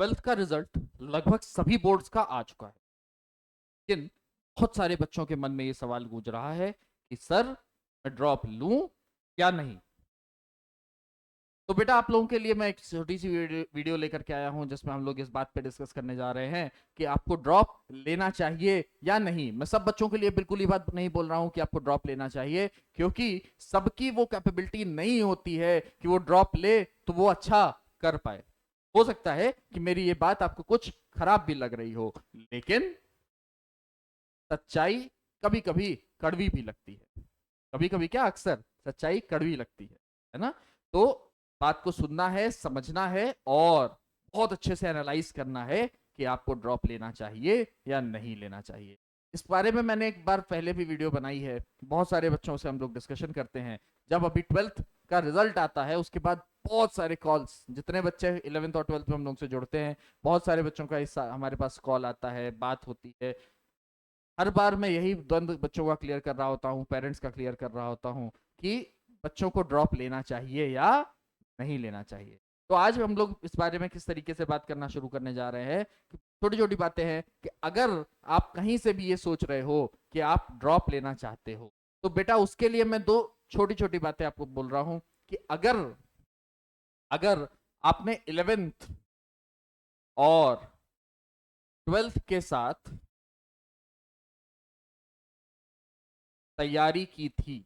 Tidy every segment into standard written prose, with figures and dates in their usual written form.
Twelfth का result लगभग सभी बोर्ड्स का आ चुका है, लेकिन बहुत सारे बच्चों के मन में ये सवाल गूंज रहा है कि सर मैं ड्रॉप लूं या नहीं। तो बेटा आप लोगों के लिए मैं एक छोटी सी वीडियो लेकर के आया हूं जिसमें हम लोग इस बात पे डिस्कस करने जा रहे हैं कि आपको ड्रॉप लेना चाहिए या नहीं। मैं सब बच्चों के लिए बिल्कुल ये बात नहीं बोल रहा हूं कि आपको ड्रॉप लेना चाहिए, क्योंकि सबकी वो कैपेबिलिटी नहीं होती है कि वो ड्रॉप ले तो वो अच्छा कर पाए। हो सकता है कि मेरी ये बात आपको कुछ खराब भी लग रही हो, लेकिन सच्चाई कभी कभी कड़वी भी लगती है। कभी कभी क्या, अक्सर सच्चाई कड़वी लगती है ना। तो बात को सुनना है, समझना है और बहुत अच्छे से एनालाइज करना है कि आपको ड्रॉप लेना चाहिए या नहीं लेना चाहिए। इस बारे में मैंने एक बार पहले भी वीडियो बनाई है, बहुत सारे बच्चों से हम लोग डिस्कशन करते हैं। जब अभी ट्वेल्थ का रिजल्ट आता है उसके बाद बहुत सारे कॉल्स, जितने बच्चे 11th और 12th में हम लोग से जुड़ते हैं, बहुत सारे बच्चों का हमारे पास कॉल आता है, बात होती है। हर बार मैं यही द्वंद बच्चों का क्लियर कर रहा होता हूँ, पेरेंट्स का क्लियर कर रहा होता हूँ कि बच्चों को ड्रॉप लेना चाहिए या नहीं लेना चाहिए। तो आज हम लोग इस बारे में किस तरीके से बात करना शुरू करने जा रहे हैं, छोटी छोटी बातें हैं कि अगर आप कहीं से भी ये सोच रहे हो कि आप ड्रॉप लेना चाहते हो, तो बेटा उसके लिए मैं दो छोटी छोटी बातें आपको बोल रहा हूं कि अगर अगर आपने 11th और 12th के साथ तैयारी की थी,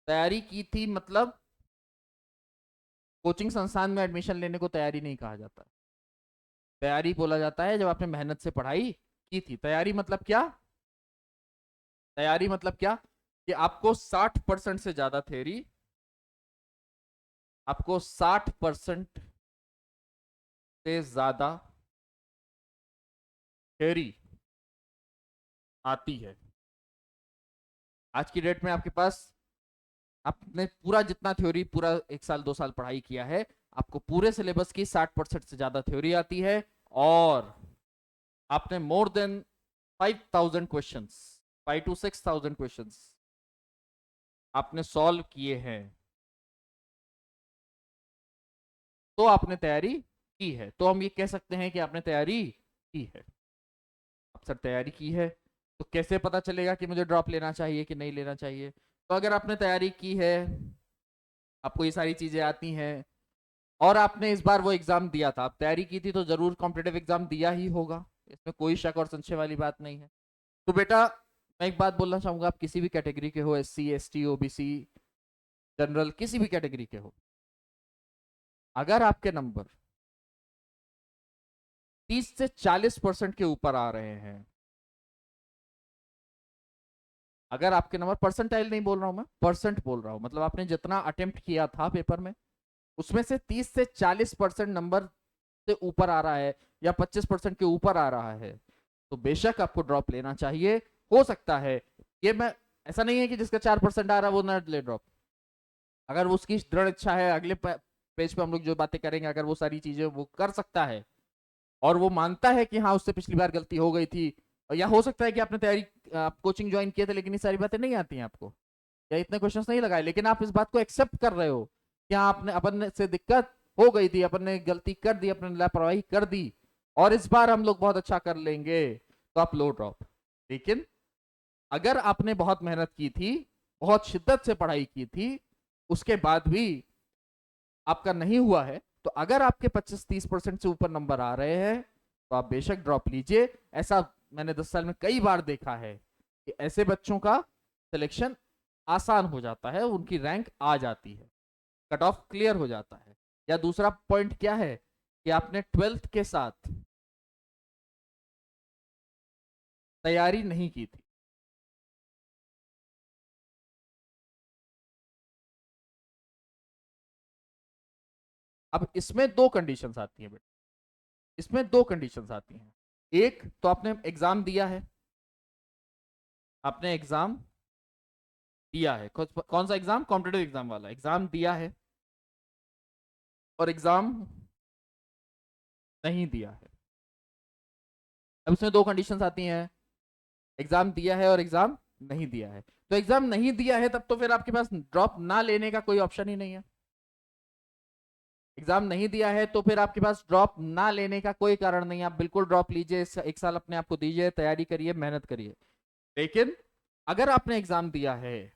तैयारी की थी मतलब कोचिंग संस्थान में एडमिशन लेने को तैयारी नहीं कहा जाता। तैयारी बोला जाता है जब आपने मेहनत से पढ़ाई की थी। तैयारी मतलब क्या? तैयारी मतलब क्या कि आपको 60% से ज्यादा थ्योरी, आपको 60% से ज्यादा थ्योरी आती है। आज की डेट में आपके पास, आपने पूरा जितना थ्योरी पूरा 1 साल 2 साल पढ़ाई किया है, आपको पूरे सिलेबस की 60% से ज्यादा थ्योरी आती है और आपने more than 5,000 questions, 5 to 6,000 questions आपने सॉल्व किए हैं, तो आपने तैयारी की है। तो हम ये कह सकते हैं कि आपने तैयारी की है। अब सर तैयारी की है तो कैसे पता चलेगा कि मुझे ड्रॉप लेना चाहिए कि नहीं लेना चाहिए? तो अगर आपने तैयारी की है, आपको ये सारी चीजें आती हैं और आपने इस बार वो एग्जाम दिया था, आप तैयारी की थी तो जरूर कॉम्पिटेटिव एग्जाम दिया ही होगा, इसमें कोई शक और संशय वाली बात नहीं है। तो बेटा मैं एक बात बोलना चाहूंगा, आप किसी भी कैटेगरी के हो, SC ST OBC जनरल, किसी भी कैटेगरी के हो, अगर आपके नंबर 30 से 40% के ऊपर आ रहे हैं, अगर आपके नंबर, परसेंटाइल नहीं बोल रहा हूं मैं, परसेंट बोल रहा हूं, मतलब आपने जितना अटेम्प्ट किया था पेपर में उसमें से 30 से 40% नंबर से ऊपर आ रहा है या 25% के ऊपर आ रहा है, तो बेशक आपको ड्रॉप लेना चाहिए। हो सकता है, ये मैं, ऐसा नहीं है कि जिसका 4% आ रहा है वो ना ले ड्रॉप। अगर उसकी दृढ़ इच्छा है, अगले पेज पे हम लोग जो बातें करेंगे, अगर वो सारी चीजें वो कर सकता है और वो मानता है कि हाँ उससे पिछली बार गलती हो गई थी, या हो सकता है कि आपने तैयारी, आप कोचिंग ज्वाइन किए थे लेकिन ये सारी बातें नहीं आती हैं आपको, या इतने क्वेश्चंस नहीं लगाए, लेकिन आप इस बात को एक्सेप्ट कर रहे हो कि हाँ आपने, अपन से दिक्कत हो गई थी, अपन ने गलती कर दी, अपने लापरवाही कर दी और इस बार हम लोग बहुत अच्छा कर लेंगे, तो आप लो ड्रॉप। लेकिन अगर आपने बहुत मेहनत की थी, बहुत शिद्दत से पढ़ाई की थी, उसके बाद भी आपका नहीं हुआ है, तो अगर आपके 25-30% से ऊपर नंबर आ रहे हैं तो आप बेशक ड्रॉप लीजिए। ऐसा मैंने 10 साल में कई बार देखा है कि ऐसे बच्चों का सिलेक्शन आसान हो जाता है, उनकी रैंक आ जाती है, कट ऑफ क्लियर हो जाता है। या दूसरा पॉइंट क्या है कि आपने 12th के साथ तैयारी नहीं की थी। अब इसमें दो कंडीशंस आती हैं बेटा, इसमें दो कंडीशंस आती हैं। एक तो आपने एग्जाम दिया है, आपने एग्जाम दिया है, कौन सा एग्जाम? कॉम्पिटेटिव एग्जाम वाला एग्जाम दिया है और एग्जाम नहीं दिया है। अब इसमें दो कंडीशंस आती हैं, एग्जाम दिया है और एग्जाम नहीं दिया है। तो एग्जाम नहीं दिया है तब तो फिर आपके पास ड्रॉप ना लेने का कोई ऑप्शन ही नहीं है। एग्जाम नहीं दिया है तो फिर आपके पास ड्रॉप ना लेने का कोई कारण नहीं, आप बिल्कुल ड्रॉप लीजिए, एक साल अपने आप को दीजिए, तैयारी करिए, मेहनत करिए। लेकिन अगर आपने एग्जाम दिया है,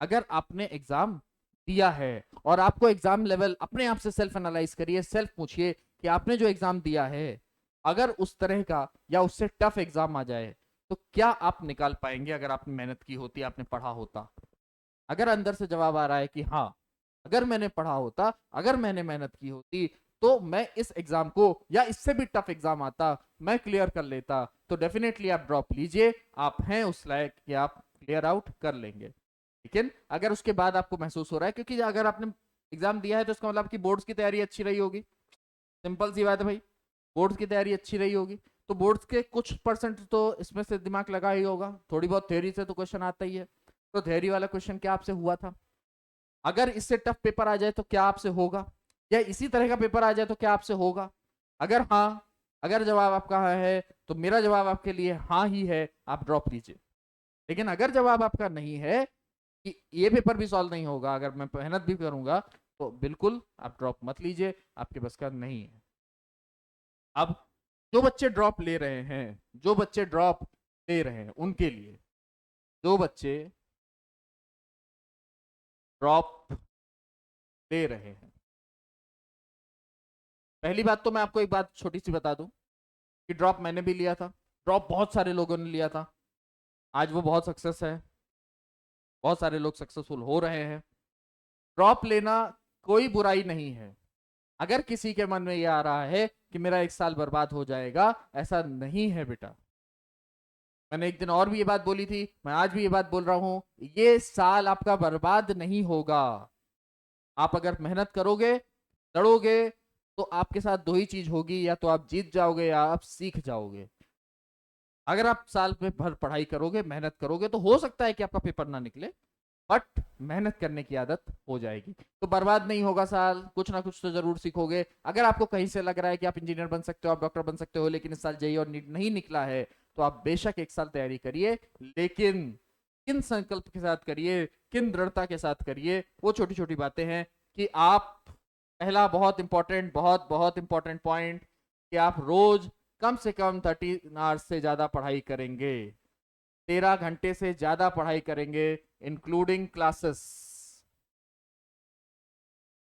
अगर आपने एग्जाम दिया है और आपको एग्जाम लेवल, अपने आप से सेल्फ एनालाइज करिए, सेल्फ पूछिए कि आपने जो एग्जाम दिया है, अगर उस तरह का या उससे टफ एग्जाम आ जाए तो क्या आप निकाल पाएंगे अगर आपने मेहनत की होती, आपने पढ़ा होता? अगर अंदर से जवाब आ रहा है कि हाँ, अगर मैंने पढ़ा होता, अगर मैंने मेहनत की होती, तो मैं इस एग्जाम को या इससे भी टफ एग्जाम आता मैं क्लियर कर लेता, तो डेफिनेटली आप ड्रॉप लीजिए, आप हैं उस लायक कि आप क्लियर आउट कर लेंगे। लेकिन अगर उसके बाद आपको महसूस हो रहा है, क्योंकि अगर आपने एग्जाम दिया है तो इसका मतलब आपकी बोर्ड्स की तैयारी अच्छी रही होगी, सिंपल सी बात है भाई, बोर्ड्स की तैयारी अच्छी रही होगी, तो बोर्ड्स के कुछ परसेंट तो इसमें से दिमाग लगा ही होगा, थोड़ी बहुत थ्योरी से तो क्वेश्चन आता ही है, तो थ्योरी वाला क्वेश्चन क्या आपसे हुआ था? अगर इससे टफ पेपर आ जाए तो क्या आपसे होगा, या इसी तरह का पेपर आ जाए तो क्या आपसे होगा? अगर हाँ, अगर जवाब आपका हाँ है तो मेरा जवाब आपके लिए हाँ ही है, आप ड्रॉप लीजिए। लेकिन अगर जवाब आपका नहीं है कि ये पेपर भी सॉल्व नहीं होगा, अगर मैं मेहनत भी करूंगा, तो बिल्कुल आप ड्रॉप मत लीजिए, आपके बस का नहीं है। अब जो बच्चे ड्रॉप ले रहे हैं, जो बच्चे ड्रॉप ले रहे हैं उनके लिए, जो बच्चे ड्रॉप ले रहे हैं, पहली बात तो मैं आपको एक बात छोटी सी बता दूं कि ड्रॉप मैंने भी लिया था, ड्रॉप बहुत सारे लोगों ने लिया था, आज वो बहुत सक्सेस है, बहुत सारे लोग सक्सेसफुल हो रहे हैं। ड्रॉप लेना कोई बुराई नहीं है। अगर किसी के मन में ये आ रहा है कि मेरा एक साल बर्बाद हो जाएगा, ऐसा नहीं है बेटा। मैंने एक दिन और भी ये बात बोली थी, मैं आज भी ये बात बोल रहा हूं, ये साल आपका बर्बाद नहीं होगा। आप अगर मेहनत करोगे, लड़ोगे, तो आपके साथ दो ही चीज होगी, या तो आप जीत जाओगे या आप सीख जाओगे। अगर आप साल में भर पढ़ाई करोगे, मेहनत करोगे, तो हो सकता है कि आपका पेपर ना निकले, बट मेहनत करने की आदत हो जाएगी, तो बर्बाद नहीं होगा साल, कुछ ना कुछ तो जरूर सीखोगे। अगर आपको कहीं से लग रहा है कि आप इंजीनियर बन सकते हो, आप डॉक्टर बन सकते हो, लेकिन इस साल जेईई और नीट नहीं निकला है, तो आप बेशक एक साल तैयारी करिए, लेकिन किन संकल्प के साथ करिए, किन दृढ़ता के साथ करिए, वो छोटी छोटी बातें हैं कि आप, पहला बहुत इंपॉर्टेंट, बहुत बहुत इंपॉर्टेंट पॉइंट, कि आप रोज कम से कम 30 आवर्स से ज्यादा पढ़ाई करेंगे, 13 घंटे से ज्यादा पढ़ाई करेंगे, इंक्लूडिंग क्लासेस।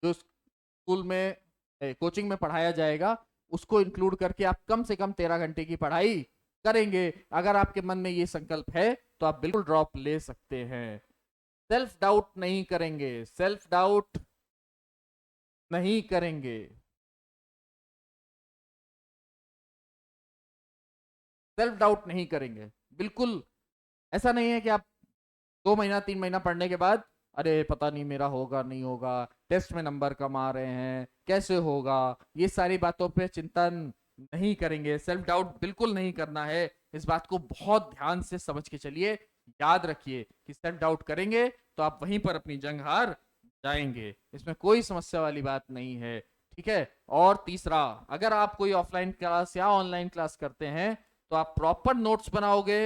जो स्कूल में, कोचिंग में पढ़ाया जाएगा, उसको इंक्लूड करके आप कम से कम 13 घंटे की पढ़ाई करेंगे। अगर आपके मन में ये संकल्प है तो आप बिल्कुल ड्रॉप ले सकते हैं। सेल्फ डाउट नहीं करेंगे, सेल्फ डाउट नहीं करेंगे, सेल्फ डाउट नहीं करेंगे, बिल्कुल। ऐसा नहीं है कि आप 2 महीना 3 महीना पढ़ने के बाद, अरे पता नहीं मेरा होगा नहीं होगा, टेस्ट में नंबर कम आ रहे हैं, कैसे होगा, ये सारी बातों पे चिंतन नहीं करेंगे, सेल्फ डाउट बिल्कुल नहीं करना है। इस बात को बहुत ध्यान से समझ के चलिए, याद रखिए कि सेल्फ डाउट करेंगे तो आप वहीं पर अपनी जंग हार जाएंगे, इसमें कोई समस्या वाली बात नहीं है, ठीक है। और तीसरा, अगर आप कोई ऑफलाइन क्लास या ऑनलाइन क्लास करते हैं, तो आप प्रॉपर नोट्स बनाओगे,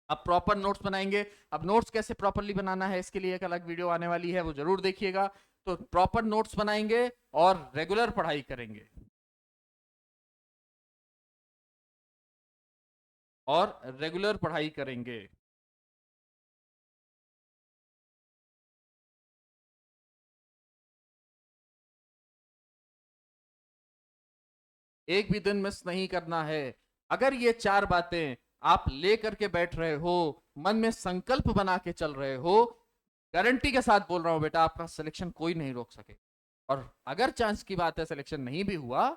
अब प्रॉपर नोट्स बनाएंगे। अब नोट्स कैसे प्रॉपरली बनाना है, इसके लिए एक अलग वीडियो आने वाली है, वो जरूर देखिएगा। तो प्रॉपर नोट्स बनाएंगे और रेगुलर पढ़ाई करेंगे, और रेगुलर पढ़ाई करेंगे। एक भी दिन मिस नहीं करना है। अगर ये 4 बातें आप लेकर के बैठ रहे हो, मन में संकल्प बना के चल रहे हो, गारंटी के साथ बोल रहा हूं बेटा, आपका सिलेक्शन कोई नहीं रोक सके। और अगर चांस की बात है सिलेक्शन नहीं भी हुआ,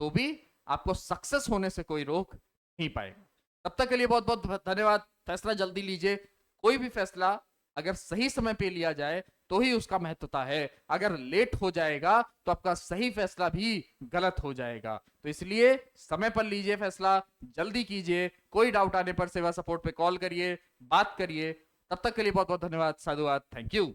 तो भी आपको सक्सेस होने से कोई रोक नहीं पाएगा। तब तक के लिए बहुत बहुत धन्यवाद। फैसला जल्दी लीजिए, कोई भी फैसला अगर सही समय पे लिया जाए तो ही उसका महत्वता है, अगर लेट हो जाएगा तो आपका सही फैसला भी गलत हो जाएगा। तो इसलिए समय पर लीजिए फैसला, जल्दी कीजिए। कोई डाउट आने पर सेवा सपोर्ट पे कॉल करिए, बात करिए। तब तक के लिए बहुत बहुत धन्यवाद, साधुवाद, थैंक यू।